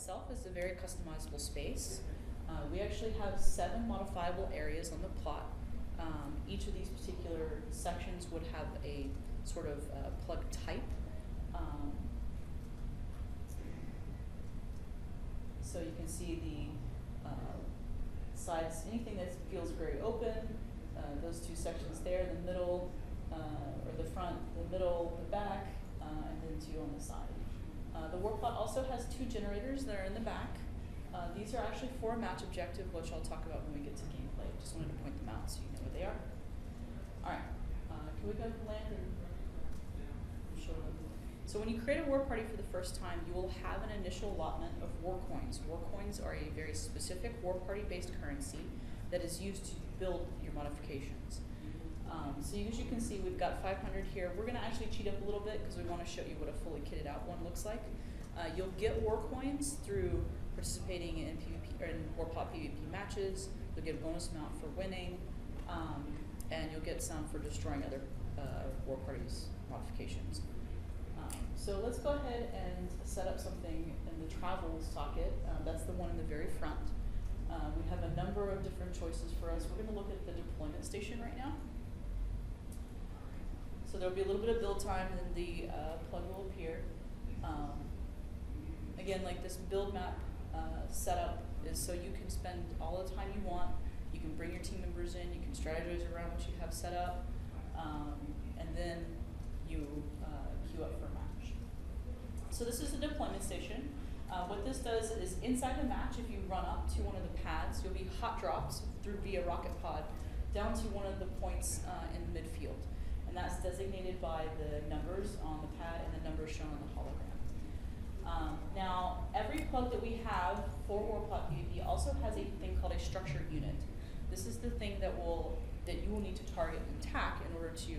itself is a very customizable space. We actually have 7 modifiable areas on the plot. Each of these particular sections would have a sort of plug type. So you can see the sides, anything that feels very open, those 2 sections there, the middle, or the front, the middle, the back, and then 2 on the side. The Warplot also has 2 generators that are in the back. These are actually for a match objective, which I'll talk about when we get to gameplay. Just wanted to point them out so you know what they are. Alright, can we go to land and show them? So when you create a war party for the first time, you will have an initial allotment of war coins. War coins are a very specific war party based currency that is used to build your modifications. So as you can see, we've got 500 here. We're going to actually cheat up a little bit because we want to show you what a fully kitted out one looks like. You'll get war coins through participating in PvP or in Warplot PvP matches. You'll get a bonus amount for winning, and you'll get some for destroying other war parties' modifications. So let's go ahead and set up something in the travel socket. That's the one in the very front. We have a number of different choices for us. We're going to look at the deployment station right now. So there'll be a little bit of build time, and then the plug will appear. Again, like this build map setup is so you can spend all the time you want. You can bring your team members in. You can strategize around what you have set up, and then you queue up for a match. So this is the deployment station. What this does is inside the match, if you run up to one of the pads, you'll be hot dropped via rocket pod down to one of the points in the midfield. And that's designated by the numbers on the pad and the numbers shown on the hologram. Now, every plug that we have for Warplot PvP also has a thing called a structure unit. This is the thing that you will need to target and attack in order to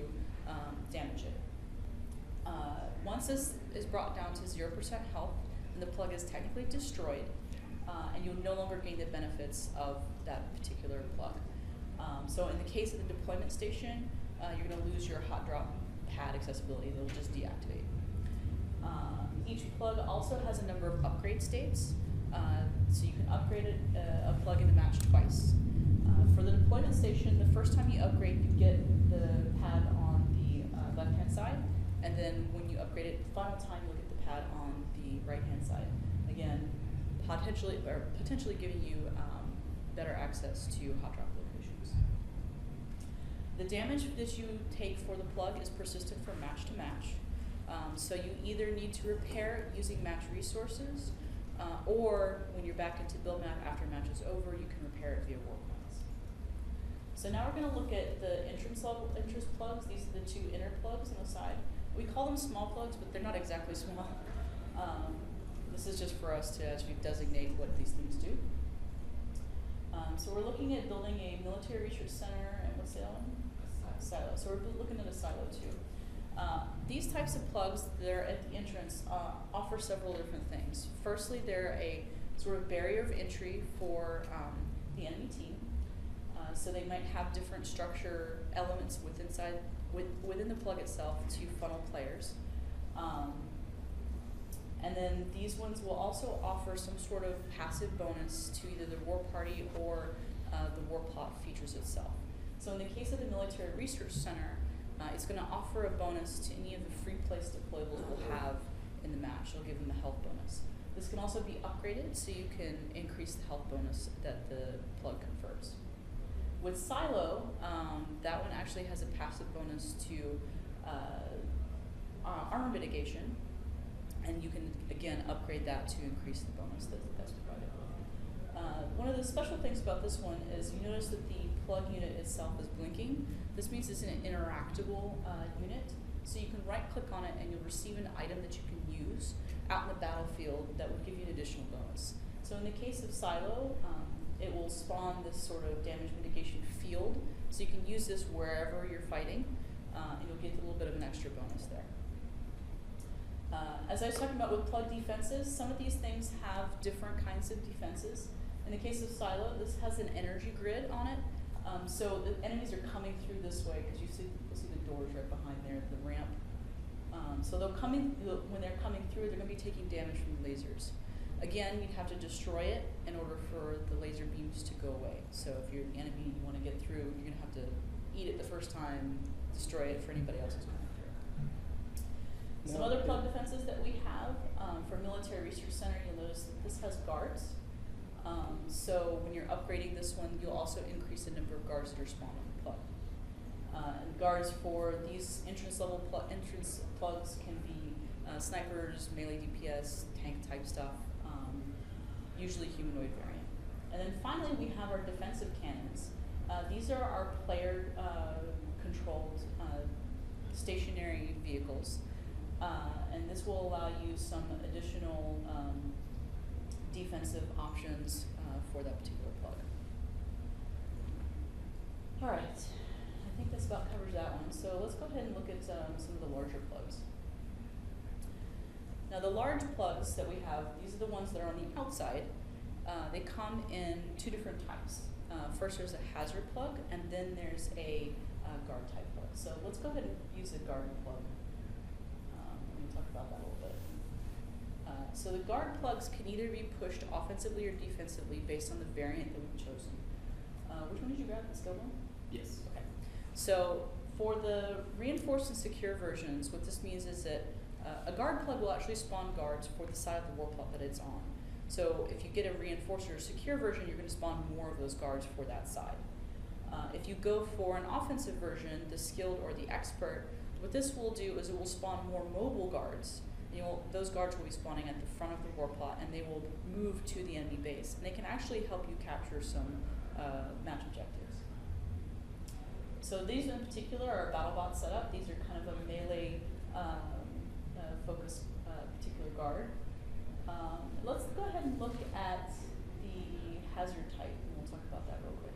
damage it. Once this is brought down to 0% health, then the plug is technically destroyed, and you'll no longer gain the benefits of that particular plug. So in the case of the deployment station, you're going to lose your hot drop pad accessibility. They'll just deactivate. Each plug also has a number of upgrade states, so you can upgrade a plug in the match twice. For the deployment station, the first time you upgrade, you get the pad on the left-hand side, and then when you upgrade it the final time, you'll get the pad on the right-hand side. Again, potentially giving you better access to hot drop locations. The damage that you take for the plug is persistent from match to match. So you either need to repair it using match resources, or when you're back into build map after match is over, you can repair it via war points. So now we're going to look at the entrance plugs. These are the 2 inner plugs on the side. We call them small plugs, but they're not exactly small. This is just for us to actually designate what these things do. So we're looking at building a military research center, and what's the other one? Silo. So we're looking at a silo too. These types of plugs that are at the entrance offer several different things. Firstly, they're a sort of barrier of entry for the enemy team. So they might have different structure elements within the plug itself to funnel players. And then these ones will also offer some sort of passive bonus to either the war party or the Warplot features itself. So in the case of the Military Research Center, it's going to offer a bonus to any of the free place deployables we'll have in the match. It'll give them a health bonus. This can also be upgraded so you can increase the health bonus that the plug confers. With Silo, that one actually has a passive bonus to armor mitigation, and you can, again, upgrade that to increase the bonus that's provided. One of the special things about this one is you notice that the plug unit itself is blinking. This means it's an interactable unit, so you can right-click on it and you'll receive an item that you can use out in the battlefield that will give you an additional bonus. So in the case of Silo, it will spawn this sort of damage mitigation field, so you can use this wherever you're fighting, and you'll get a little bit of an extra bonus there. As I was talking about with plug defenses, some of these things have different kinds of defenses. In the case of Silo, this has an energy grid on it, so the enemies are coming through this way because you'll see the doors right behind there, the ramp. So when they're coming through, they're going to be taking damage from the lasers. Again, you'd have to destroy it in order for the laser beams to go away. So if you're the enemy and you want to get through, you're going to have to eat it the first time, destroy it for anybody else who's coming through. Some other plug defenses that we have for Military Research Center, you'll notice that this has guards. So when you're upgrading this one, you'll also increase the number of guards that are spawned on the plug. And guards for these entrance plugs can be snipers, melee DPS, tank type stuff, usually humanoid variant. And then finally we have our defensive cannons. These are our player controlled stationary vehicles. And this will allow you some additional defensive options for that particular plug. All right, I think this about covers that one. So let's go ahead and look at some of the larger plugs. Now the large plugs that we have, these are the ones that are on the outside. They come in two different types. First there's a hazard plug, and then there's a guard type plug. So let's go ahead and use a guard plug. Let me talk about that a little bit. So the guard plugs can either be pushed offensively or defensively based on the variant that we've chosen. Which one did you grab, the skill one? Yes. Okay. So for the reinforced and secure versions, what this means is that a guard plug will actually spawn guards for the side of the warplot that it's on. So if you get a reinforced or secure version, you're going to spawn more of those guards for that side. If you go for an offensive version, the skilled or the expert, what this will do is it will spawn more mobile guards. Those guards will be spawning at the front of the warplot, and they will move to the enemy base. And they can actually help you capture some match objectives. So these in particular are a BattleBot setup. These are kind of a melee focused particular guard. Let's go ahead and look at the hazard type, and we'll talk about that real quick.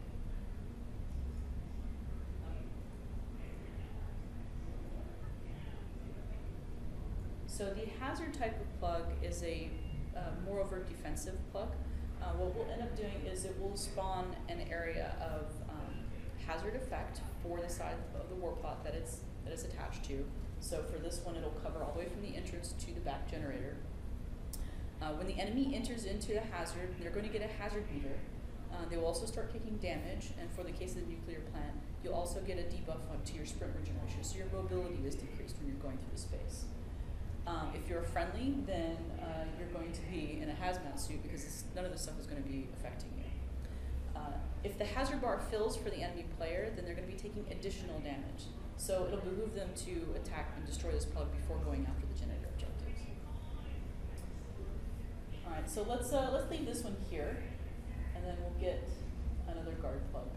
So the hazard type of plug is a moreover defensive plug. What we'll end up doing is it will spawn an area of hazard effect for the side of the warplot that it's attached to. So for this one, it'll cover all the way from the entrance to the back generator. When the enemy enters into the hazard, they're going to get a hazard meter. They will also start taking damage, and for the case of the nuclear plant, you'll also get a debuff to your sprint regeneration, so your mobility is decreased when you're going through the space. If you're friendly, then you're going to be in a hazmat suit because none of this stuff is going to be affecting you. If the hazard bar fills for the enemy player, then they're going to be taking additional damage. So it'll behoove them to attack and destroy this plug before going after the generator objectives. All right, so let's leave this one here, and then we'll get another guard plug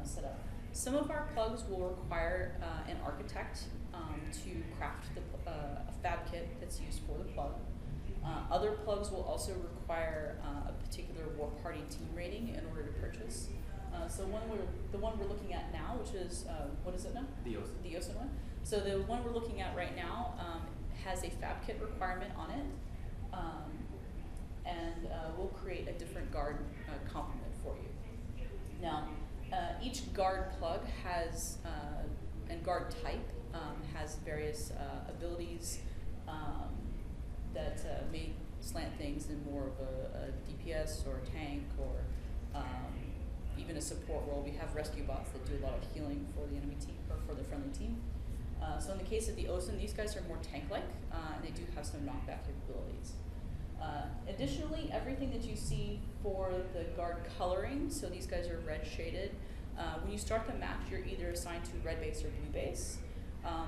set up. Some of our plugs will require an architect to craft a fab kit that's used for the plug. Other plugs will also require a particular war party team rating in order to purchase. So the one we're looking at now, which is, what is it now? The OSIN. The OSIN one. So the one we're looking at right now has a fab kit requirement on it, and we'll create a different guard complement for you. Now, each guard plug has, and guard type, has various abilities that may slant things in more of a DPS or a tank or even a support role. We have rescue bots that do a lot of healing for the enemy team or for the friendly team. So in the case of the OSIN, these guys are more tank-like, and they do have some knockback capabilities. Additionally, everything that you see for the guard coloring, so these guys are red shaded. When you start the match, you're either assigned to red base or blue base.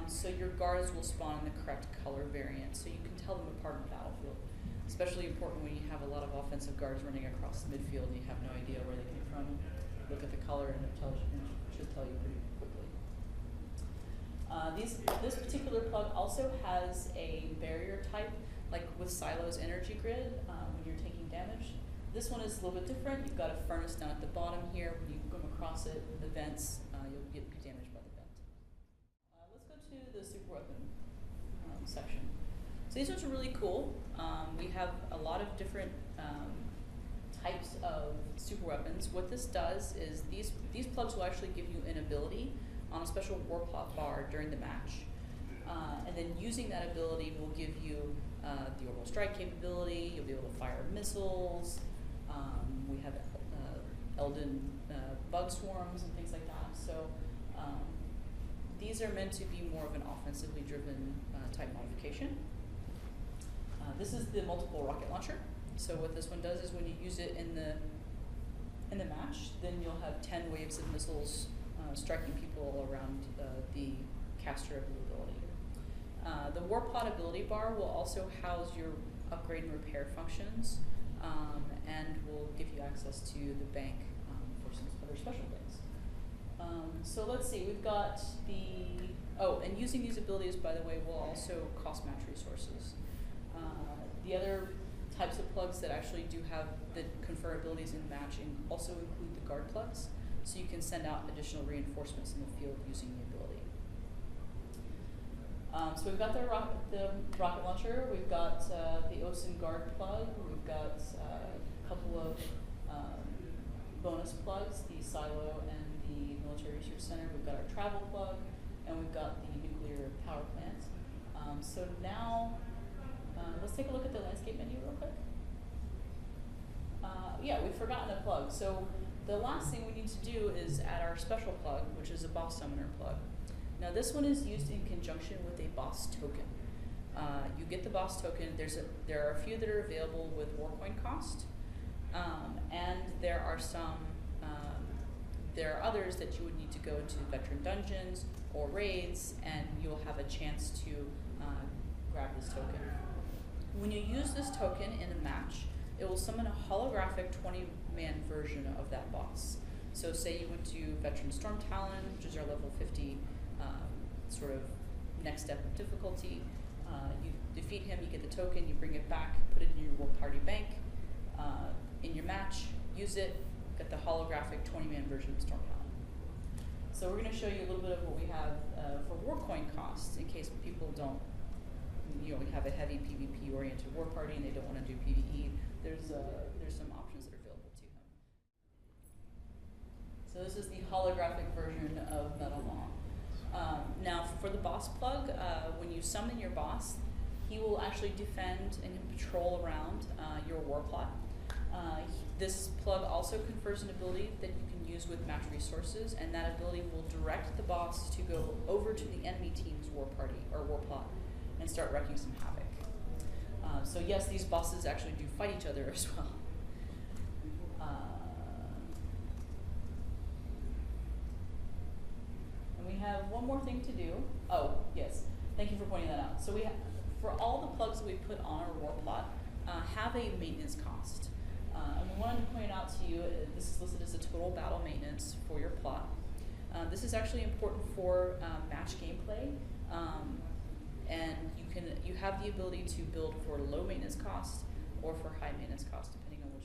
So your guards will spawn in the correct color variant, so you can tell them apart in the battlefield. Especially important when you have a lot of offensive guards running across the midfield and you have no idea where they came from. Look at the color and it should tell you pretty quickly. This particular plug also has a barrier type, like with Silo's energy grid, when you're taking damage. This one is a little bit different. You've got a furnace down at the bottom here. When you come across it, the vents, you'll get damaged by the vent. Let's go to the super weapon section. So these ones are really cool. We have a lot of different types of super weapons. What this does is these plugs will actually give you an ability on a special warplot bar during the match. And then using that ability will give you the orbital strike capability. You'll be able to fire missiles. We have Elden bug swarms and things like that. So these are meant to be more of an offensively driven type modification. This is the multiple rocket launcher. So what this one does is when you use it in the match, then you'll have 10 waves of missiles striking people around the caster of the ability. The Warplot ability bar will also house your upgrade and repair functions, and will give you access to the bank for some other special things. So let's see, we've got and using these abilities, by the way, will also cost match resources. The other types of plugs that actually do have that confer abilities in matching also include the guard plugs, so you can send out additional reinforcements in the field using the ability. So we've got the rocket launcher, we've got the OSIN guard plug, we've got a couple of bonus plugs, the silo and the military research center, we've got our travel plug, and we've got the nuclear power plant. So now, let's take a look at the landscape menu real quick. Yeah, we've forgotten a plug. So the last thing we need to do is add our special plug, which is a boss summoner plug. Now this one is used in conjunction with a boss token. You get the boss token. There are a few that are available with war coin cost, and there are some. There are others that you would need to go into veteran dungeons or raids, and you'll have a chance to grab this token. When you use this token in a match, it will summon a holographic 20-man version of that boss. So say you went to Veteran Storm Talon, which is our level 50 sort of next step of difficulty. You defeat him, you get the token, you bring it back, put it in your War Party bank. In your match, use it, get the holographic 20-man version of Storm Talon. So we're going to show you a little bit of what we have for war coin costs in case people don't, we have a heavy PvP oriented war party and they don't want to do PvE. There's some options that are available to them. So this is the holographic version of Metal Maw. Now for the boss plug, when you summon your boss, he will actually defend and patrol around your war plot. This plug also confers an ability that you can use with match resources, and that ability will direct the boss to go over to the enemy team's war party or war plot and start wreaking some havoc. So yes, these bosses actually do fight each other as well. And we have one more thing to do. Oh, yes. Thank you for pointing that out. So we have, for all the plugs that we put on our war plot, have a maintenance cost. And we wanted to point out to you, this is listed as a total battle maintenance for your plot. This is actually important for match gameplay, and you have the ability to build for low maintenance cost or for high maintenance cost, depending on what